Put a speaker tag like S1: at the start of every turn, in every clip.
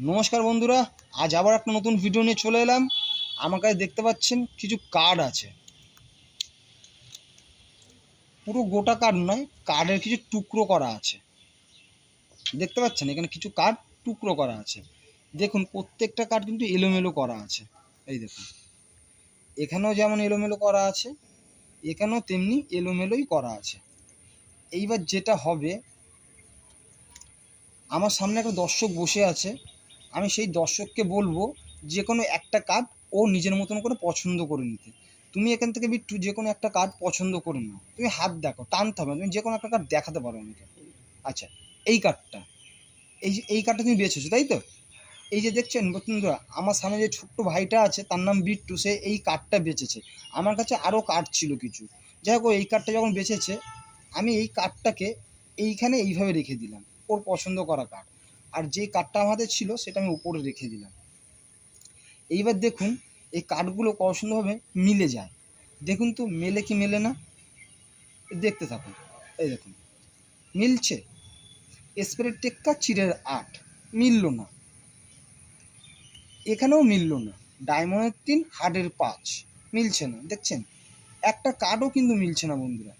S1: নমস্কার বন্ধুরা, আজ আবার একটা নতুন ভিডিও নিয়ে চলে এলাম। আমার কাছে দেখতে পাচ্ছেন কিছু কার্ড আছে, পুরো গোটা কার্ড নয়, কার্ডের কিছু টুকরো করা আছে। দেখতে পাচ্ছেন এখানে কিছু কার্ড টুকরো করা আছে। দেখুন প্রত্যেকটা কার্ড কিন্তু এলোমেলো করা আছে। এই দেখুন এখানেও যেমন এলোমেলো করা আছে, এখানেও তেমনি এলোমেলোই করা আছে। এইবার যেটা হবে, আমার সামনে একটা দর্শক বসে আছে, আমি সেই দর্শককে বলবো যে কোনো একটা কার্ড ও নিজের মতন করে পছন্দ করে নিতে। তুমি এখান থেকে বিট্টু যে কোনো একটা কার্ড পছন্দ করে নাও, তুমি হাত দেখো, টানতে হবে না, তুমি যে কোনো একটা কার্ড দেখাতে পারো আমাকে। আচ্ছা, এই কার্ডটা, এই কার্ডটা তুমি বেছেছো তাই তো? এই যে দেখছেন বন্ধুরা, আমার সামনে যে ছোট্ট ভাইটা আছে তার নাম বিট্টু, সে এই কার্ডটা বেচেছে। আমার কাছে আরও কার্ড ছিল কিছু, যাই হোক এই কার্ডটা যখন বেচেছে, আমি এই কার্ডটাকে এইখানে এইভাবে রেখে দিলাম, ওর পছন্দ করা কার্ড। আর যে কার্ডটা আমাদের ছিল সেটা আমি উপরে রেখে দিলাম। এইবার দেখুন এই কার্ডগুলো কত সুন্দরভাবে মিলে যায়। দেখুন তো মেলে কি মেলে না, দেখতে থাকুন। এই দেখুন মিলছে। স্প্রে টেক্কা চিরের 8 মিলল না, এখানেও মিলল না। ডায়মন্ডের 3 হার্ডের 5 মিলছে না। দেখছেন একটা কার্ডও কিন্তু মিলছে না বন্ধুরা,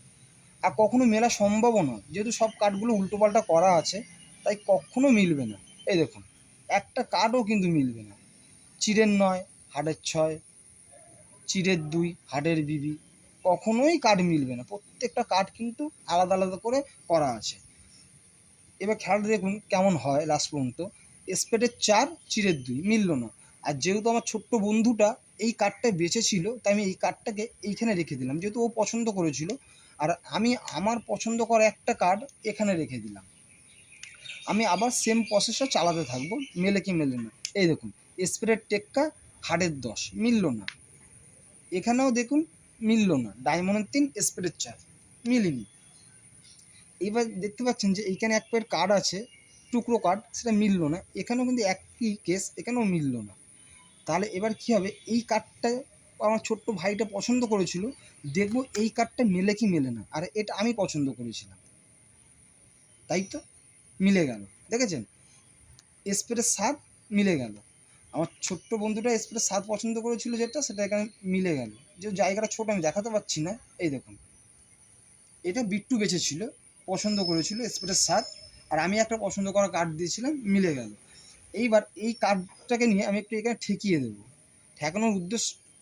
S1: আর কখনো মেলা সম্ভবও নয়, যেহেতু সব কার্ডগুলো উল্টোপাল্টা করা আছে, তাই কখনো মিলবে না। এই দেখুন একটা কার্ডও কিন্তু মিলবে না। চিরের 9 হার্ডের 6, চিরের 2 হার্ডের বিবি, কখনোই কার্ড মিলবে না। প্রত্যেকটা কার্ড কিন্তু আলাদা আলাদা করে করা আছে। এবার খেলাটা দেখুন কেমন হয় লাস্ট পর্যন্ত। স্পেডের 4 চিরের 2 মিলল না। আর যেহেতু আমার ছোট্ট বন্ধুটা এই কার্ডটা বেঁচেছিল, তাই আমি এই কার্ডটাকে এইখানে রেখে দিলাম, যেহেতু ও পছন্দ করেছিল। আর আমি আমার পছন্দ করা একটা কার্ড এখানে রেখে দিলাম। আমি আবার সেম প্রসেসটা চালাতে থাকবো, মেলে কি মেলে না। এই দেখুন স্প্রের টেক্কা হার্ডের 10 মিলল না, এখানেও দেখুন মিলল না। ডায়মন্ডের 3 স্প্রের 4 মিলিনি। এবার দেখতে পাচ্ছেন যে এইখানে এক পেয়ার কার্ড আছে, টুকরো কার্ড, সেটা মিলল না। এখানেও কিন্তু একই কেস, এখানেও মিলল না। তাহলে এবার কি হবে, এই কার্ডটা আমার ছোট্ট ভাইটা পছন্দ করেছিল, দেখবো এই কার্ডটা মেলে কি মেলে না। আর এটা আমি পছন্দ করেছিলাম, তাই তো মিলে গেল। দেখেছেন স্প্রে 7 মিলে গেল। আমার ছোট্ট বন্ধুটা স্প্রে 7 পছন্দ করেছিল, যেটা সেটা এখানে মিলে গেল। যে জায়গাটা ছোট আমি দেখাতে পারছি না। এই দেখুন এটা বিট্টু বেঁচেছিল, পছন্দ করেছিল স্প্রে 7, আর আমি একটা পছন্দ করা কার্ড দিয়েছিলাম, মিলে গেল। এইবার এই কার্ডটাকে নিয়ে আমি একটু এখানে ঠেকিয়ে দেবো। ঠেকানোর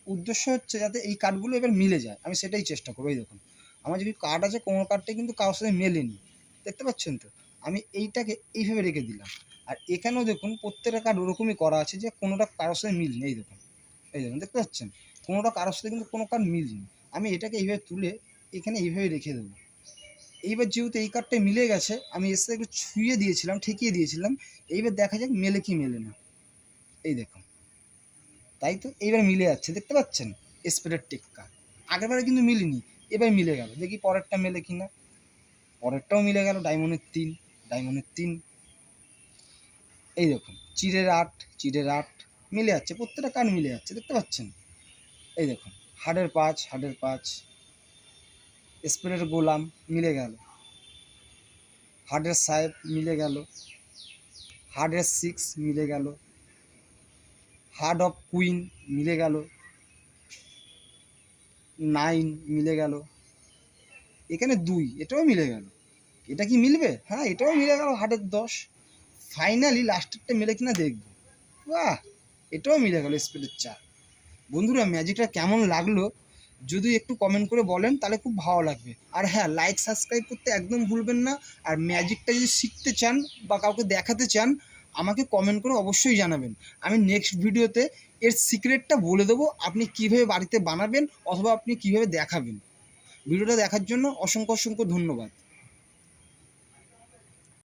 S1: উদ্দেশ্য হচ্ছে যাতে এই কার্ডগুলো এবার মিলে যায়, আমি সেটাই চেষ্টা করবো। এই দেখুন আমার যদি কার্ড আছে, কোনো কার্ডটাই কিন্তু কারোর সাথে মেলেনি, দেখতে পাচ্ছেন তো। আমি এইটাকে এইভাবে রেখে দিলাম। আর এখানেও দেখুন প্রত্যেকটা কার্ড ওরকমই করা আছে যে কোনোটা কারোর সাথে মিলনি। এই দেখুন, এই দেখুন দেখতে পাচ্ছেন কোনোটা কারোর সাথে কিন্তু কোনো কার্ড মিলনি। আমি এটাকে এইভাবে তুলে এখানে এইভাবে রেখে দেবো। এইবার যেহেতু এই কার্ডটা মিলে গেছে, আমি এর সাথে একটু ছুঁয়ে দিয়েছিলাম, ঠেকিয়ে দিয়েছিলাম। এইবার দেখা যাক মেলে কি মেলে না। এই দেখুন, তাই তো এইবার মিলে যাচ্ছে, দেখতে পাচ্ছেন স্প্রের টেক্কা। আগেরবারে কিন্তু মিলিনি, এবার মিলে গেল। দেখি পরেরটা মেলে কি না। পরেরটাও মিলে গেল, ডায়মন্ডের 3, ডায়মন্ডের 3। এই দেখুন চিরের 8, চিরের 8 মিলে যাচ্ছে, প্রত্যেকটা কার্ড মিলে যাচ্ছে, দেখতে পাচ্ছেন। এই দেখুন হার্ডের 5, হার্ডের 5, স্প্রের গোলাম মিলে গেল, হার্ডের সাহেব মিলে গেল, হার্ডের 6 মিলে গেল, হার্ড অফ কুইন মিলে গেল, 9 মিলে গেল, এখানে 2 এটাও মিলে গেল। এটা কি মিলবে? হ্যাঁ এটাও মিলে গেল, হার্ডের 10। ফাইনালি লাস্টেরটা মিলে কিনা দেখবো। বাহ, এটাও মিলে গেল স্পিডের 4। বন্ধুরা ম্যাজিকটা কেমন লাগলো যদি একটু কমেন্ট করে বলেন, তাহলে খুব ভালো লাগবে। আর হ্যাঁ, লাইক সাবস্ক্রাইব করতে একদম ভুলবেন না। আর ম্যাজিকটা যদি শিখতে চান বা কাউকে দেখাতে চান, আমাকে কমেন্ট করে অবশ্যই জানাবেন। আমি নেক্সট ভিডিওতে এর সিক্রেটটা বলে দেবো, আপনি কীভাবে বাড়িতে বানাবেন অথবা আপনি কীভাবে দেখাবেন। ভিডিওটা দেখার জন্য অসংখ্য অসংখ্য ধন্যবাদ।